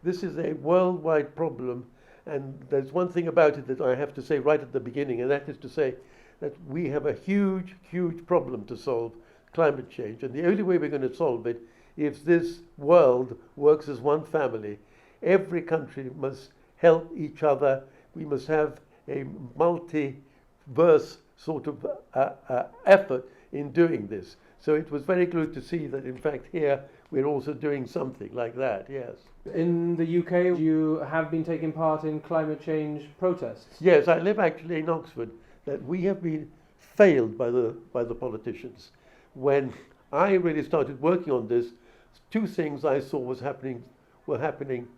This is a worldwide problem, and there's one thing about it that I have to say right at the beginning, and that is to say that we have a huge, huge problem to solve, climate change. And the only way we're going to solve it, if this world works as one family, every country must help each other. We must have a multiverse sort of effort in doing this. So it was very good to see that, in fact, here we're also doing something like that, yes. In the UK, you have been taking part in climate change protests. Yes, I live actually in Oxford, that we have been failed by the politicians. When I really started working on this, two things I saw were happening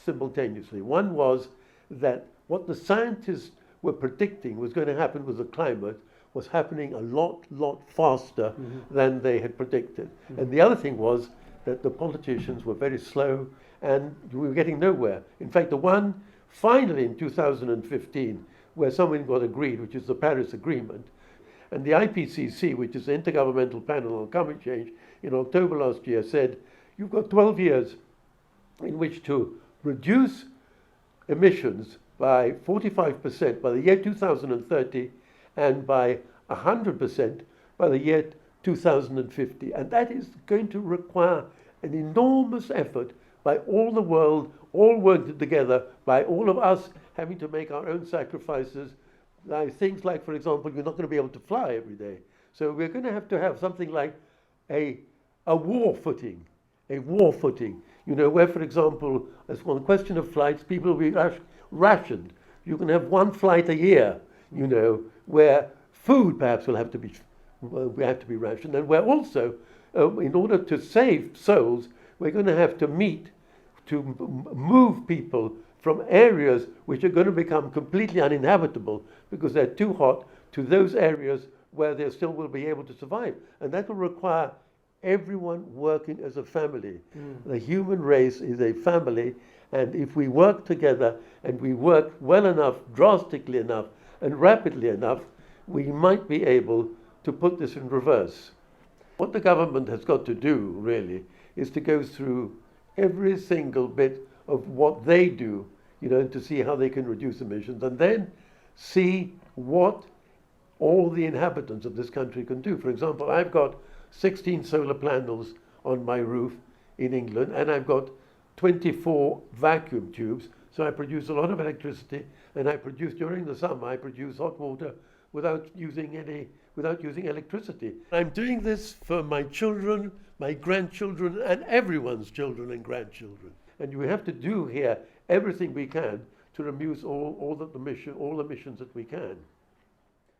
simultaneously. One was that what the scientists were predicting was going to happen with the climate was happening a lot faster than they had predicted. And the other thing was that the politicians were very slow and we were getting nowhere. In fact, the one finally in 2015 where something got agreed, which is the Paris Agreement, and the IPCC, which is the Intergovernmental Panel on Climate Change, in October last year said, you've got 12 years in which to reduce emissions by 45% by the year 2030 and by 100% by the year 2050. And that is going to require an enormous effort by all the world, all working together, by all of us having to make our own sacrifices. Now, things like, for example, you're not going to be able to fly every day. So we're going to have something like a war footing, where, for example, as one question of flights, people will be rationed. You can have one flight a year, where food perhaps will have to be rationed, and where also, in order to save souls, we're going to have to move people from areas which are going to become completely uninhabitable because they're too hot to those areas where they still will be able to survive. And that will require everyone working as a family. The human race is a family, and if we work together and we work well enough, drastically enough, and rapidly enough, we might be able to put this in reverse. What the government has got to do, really, is to go through every single bit of what they do, to see how they can reduce emissions, and then see what all the inhabitants of this country can do. For example, I've got 16 solar panels on my roof in England, and I've got 24 vacuum tubes, so I produce a lot of electricity, and during the summer, I produce hot water without using electricity. I'm doing this for my children, my grandchildren, and everyone's children and grandchildren. And we have to do here everything we can to reduce all emissions that we can.